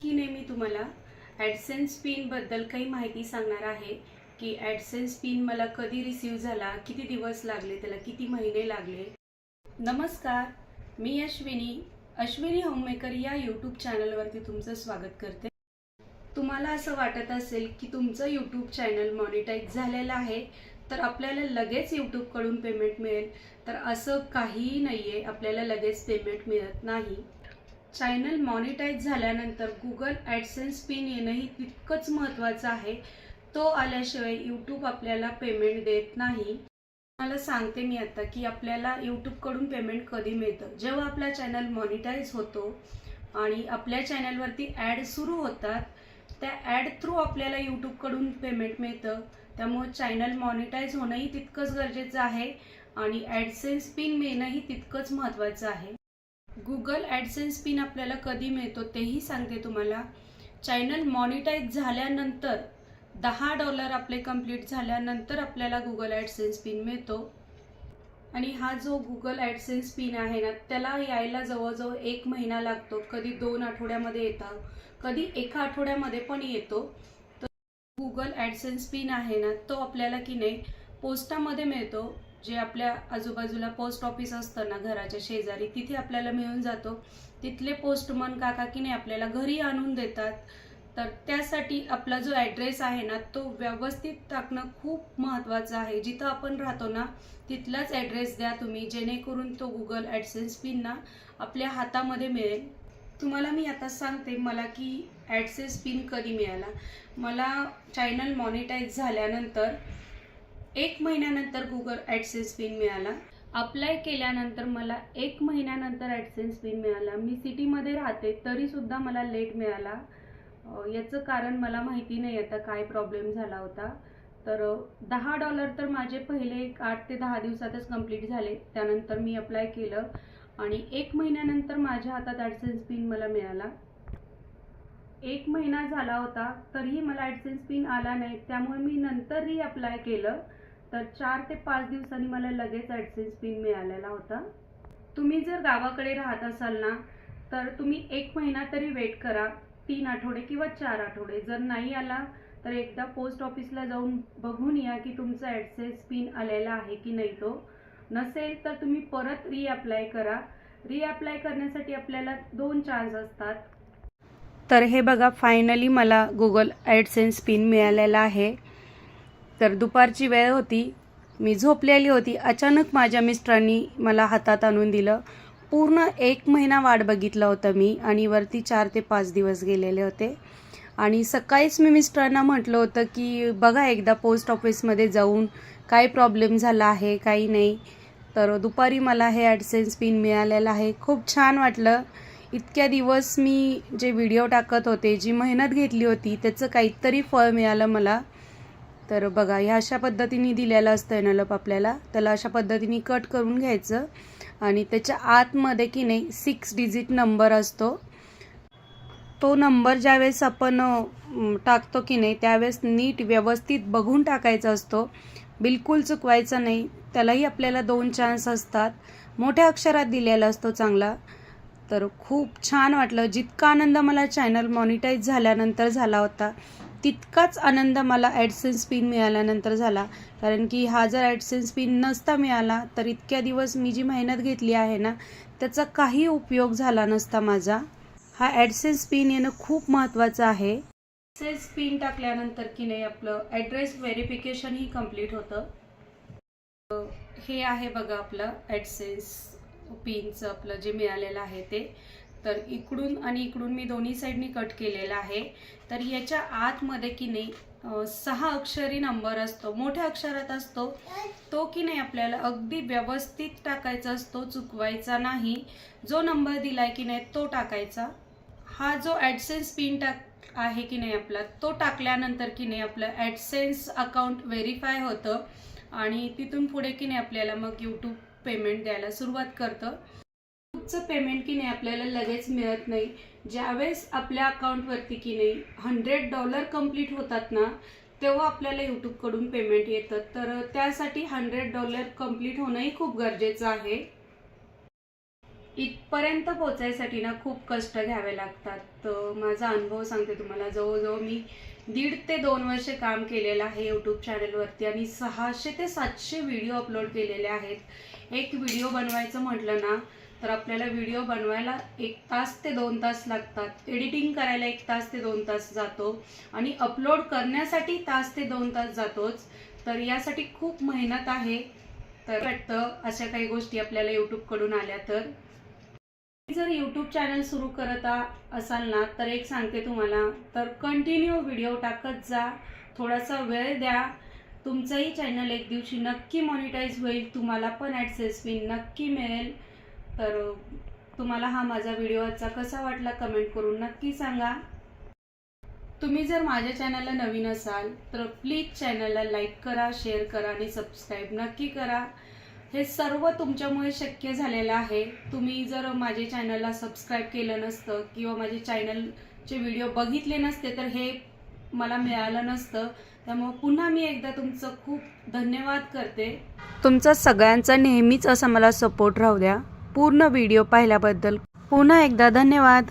की नेहमी तुम्हाला ॲडसेन्स पिन बद्दल काही माहिती सांगणार आहे की ॲडसेन्स पिन मला कधी रिसीव झाला, किती दिवस लागले, त्याला किती महिने लागले. नमस्कार, मी अश्विनी होममेकर या यूट्यूब चॅनलवरती तुमचं स्वागत करते. तुम्हाला असं वाटत असेल की तुमचं यूट्यूब चॅनल मॉनिटाईज झालेलं आहे तर आपल्याला लगेच यूट्यूबकडून पेमेंट मिळेल, तर असं काहीही नाही आहे. आपल्याला लगेच पेमेंट मिळत नाही. चॅनल मॉनिटाईज झाल्यानंतर गुगल ॲडसेन्स पिन येणंही तितकंच महत्त्वाचं आहे. तो आल्याशिवाय यूट्यूब आपल्याला पेमेंट देत नाही. मला सांगते मी आता की आपल्याला यूट्यूबकडून पेमेंट कधी मिळतं. जेव्हा आपला चॅनल मॉनिटाईज होतो आणि आपल्या चॅनलवरती ॲड सुरू होतात, त्या ॲड थ्रू आपल्याला यूट्यूबकडून पेमेंट मिळतं. त्यामुळे चॅनल मॉनिटाईज होणंही तितकंच गरजेचं आहे आणि ॲडसेन्स पिन मिळणंही तितकंच महत्त्वाचं आहे. गुगल ॲडसेन्स पिन आपल्याला कधी मिळतो तेही सांगते तुम्हाला. चॅनल मॉनिटाईज झाल्यानंतर $10 आपले कंप्लीट झाल्यानंतर आपल्याला गुगल ॲडसेन्स पिन मिळतो. आणि हा जो गुगल ॲडसेन्स पिन आहे ना, त्याला यायला जवळजवळ 1 महिना लागतो. कधी 2 आठवड्यामध्ये येतं, कधी 1 आठवड्यामध्ये पण येतो. तर गुगल ॲडसेन्स पिन आहे ना, तो आपल्याला की नाही पोस्टामध्ये मिळतो. जे आपल्या आजूबाजूला पोस्ट ऑफिस असतं ना घराच्या शेजारी, तिथे आपल्याला मिळून जातो. तिथले पोस्टमन काका की नाही आपल्याला घरी आणून देतात. तर त्यासाठी आपला जो ॲड्रेस आहे ना, तो व्यवस्थित टाकणं खूप महत्त्वाचं आहे. जिथं आपण राहतो ना तिथलाच ॲड्रेस द्या तुम्ही, जेणेकरून तो गुगल ॲडसेन्स पिन ना आपल्या हातामध्ये मिळेल. तुम्हाला मी आता सांगते मला की ॲडसेन्स पिन कधी मिळाला. मला चॅनल मॉनिटाईज झाल्यानंतर 1 महिन्यानंतर गुगल ॲडसेन्स पिन मिळाला. अप्लाय केल्यानंतर मला 1 महिन्यानंतर ॲडसेन्स पिन मिळाला. मी सिटीमध्ये राहते तरीसुद्धा मला लेट मिळाला. याचं कारण मला माहिती नाही आता काय प्रॉब्लेम झाला होता. तर $10 तर माझे पहिले 8 ते 10 दिवसातच कंप्लीट झाले. त्यानंतर मी अप्लाय केलं आणि 1 महिन्यानंतर माझ्या हातात ॲडसेन्स पिन मला मिळाला. 1 महिना झाला होता तरीही मला ॲडसेन्स पिन आला नाही. त्यामुळे मी नंतर अप्लाय केलं, तर 4 ते 5 दिवसांनी मला लगेच ॲडसेन्स पिन मिळालेला होता. तुम्ही जर गावाकडे राहत असाल ना, तर तुम्ही 1 महिना तरी वेट करा, 3 आठवडे किंवा 4 आठवडे. जर नाही आला तर एकदा पोस्ट ऑफिसला जाऊन बघून या की तुमचा ॲडसेन्स पिन आलेला आहे की नाही. तो नसेल तर तुम्ही परत अप्लाय करा. अप्लाय करण्यासाठी आपल्याला 2 चान्स असतात. तर हे बघा, फायनली मला गुगल ॲडसेन्स पिन मिळालेला आहे. तर दुपारची वेळ होती, मी झोपलेली होती. अचानक माझ्या मिस्टरांनी मला हातात आणून दिलं. पूर्ण 1 महिना वाट बघितलं होतं मी आणि वरती 4 ते 5 दिवस गेलेले होते. आणि सकाळीच मी मिस्टरांना म्हटलं होतं की बघा एकदा पोस्ट ऑफिसमध्ये जाऊन काय प्रॉब्लेम झाला आहे, काही नाही. तर दुपारी मला हे ॲडसेन्स पिन मिळालेलं आहे. खूप छान वाटलं. इतक्या दिवस मी जे व्हिडिओ टाकत होते, जी मेहनत घेतली होती, त्याचं काहीतरी फळ मिळालं मला. तर बघा, ह्या अशा पद्धतीने दिलेलं असतं एनवेलप आपल्याला. त्याला अशा पद्धतीने कट करून घ्यायचं आणि त्याच्या आतमध्ये की नाही 6 डिजिट नंबर असतो. तो नंबर ज्यावेळेस आपण टाकतो की नाही त्यावेळेस नीट व्यवस्थित बघून टाकायचा असतो, बिलकुल चुकवायचा नाही. त्यालाही आपल्याला 2 चान्स असतात. मोठ्या अक्षरात दिलेला असतो चांगला. तर खूप छान वाटलं. जितका आनंद मला चॅनल मॉनिटाईज झाल्यानंतर झाला होता, तितकाच आनंद मला ॲडसेन्स पिन मिळाल्यानंतर झाला. कारण की हा जर ॲडसेन्स पिन नसता मिळाला तर इतक्या दिवस मी जी मेहनत घेतली आहे ना, त्याचा काही उपयोग झाला नसता माझा. हा ॲडसेन्स पिन येणं खूप महत्त्वाचं आहे. ॲडसेन्स पिन टाकल्यानंतर की नाही आपलं ॲड्रेस व्हेरिफिकेशनही कंप्लीट होतं. हे आहे बघा आपलं ॲडसेन्स पिनचं आपलं जे मिळालेलं आहे ते. तर इकडून आणि इकडून मी दोन्ही साईडनी कट केलेलं आहे. तर याच्या आतमध्ये की नाही 6 अक्षरी नंबर असतो, मोठ्या अक्षरात असतो. तो की नाही आपल्याला अगदी व्यवस्थित टाकायचा असतो, चुकवायचा नाही. जो नंबर दिलाय की नाही तो टाकायचा. हा जो ॲडसेन्स पिन आहे की नाही आपला, तो टाकल्यानंतर की नाही आपलं ॲडसेन्स अकाउंट व्हेरीफाय होतं आणि तिथून पुढे की नाही आपल्याला मग यूट्यूब पेमेंट द्यायला सुरुवात करतं. यूट्यूबचं पेमेंट की नाही आपल्याला लगेच मिळत नाही. ज्यावेळेस आपल्या अकाउंटवरती की नाही $100 कंप्लीट होतात ना, तेव्हा आपल्याला यूट्यूबकडून पेमेंट येतं. तर त्यासाठी $100 कंप्लीट होणंही खूप गरजेचं आहे. इथपर्यंत पोचायसाठी ना खूप कष्ट घ्यावे लागतात. तर माझा अनुभव सांगते तुम्हाला. जवळजवळ मी 1.5 ते 2 वर्ष काम केलेलं आहे यूट्यूब चॅनलवरती आणि 600 ते 700 व्हिडिओ अपलोड केलेले आहेत. एक व्हिडिओ बनवायचं म्हटलं ना तर आपल्याला व्हिडिओ बनवायला 1 तास ते 2 तास लागतात. एडिटिंग करायला 1 तास ते 2 तास जातो आणि अपलोड करण्यासाठी तास ते 2 तास जातोच. तर यासाठी खूप मेहनत आहे. तर वाटतं अशा काही गोष्टी आपल्याला यूट्यूबकडून आल्या तर. जर यूट्यूब चॅनल सुरू करत असाल ना तर एक सांगते तुम्हाला, तर कंटिन्यू व्हिडिओ टाकत जा, थोडासा वेळ द्या. तुमचंही चॅनल एक दिवशी नक्की मॉनिटाईज होईल, तुम्हाला पण ॲडसेन्स पिन नक्की मिळेल. तर तुम्हाला हा माझा व्हिडिओ आजचा कसा वाटला कमेंट करून नक्की सांगा. तुम्ही जर माझ्या चॅनलला नवीन असाल तर प्लीज चॅनलला लाईक करा, शेअर करा आणि सबस्क्राईब नक्की करा. हे सर्व तुमच्यामुळे शक्य झालेलं आहे. तुम्ही जर माझ्या चॅनलला सबस्क्राईब केलं नसतं किंवा माझे चॅनलचे व्हिडिओ बघितले नसते तर हे मला मिळालं नसतं. त्यामुळे पुन्हा मी एकदा तुमचं खूप धन्यवाद करते. तुमचा सगळ्यांचा नेहमीच असा मला सपोर्ट राहू द्या. पूर्ण व्हिडिओ पाहिल्याबद्दल पुन्हा एकदा धन्यवाद.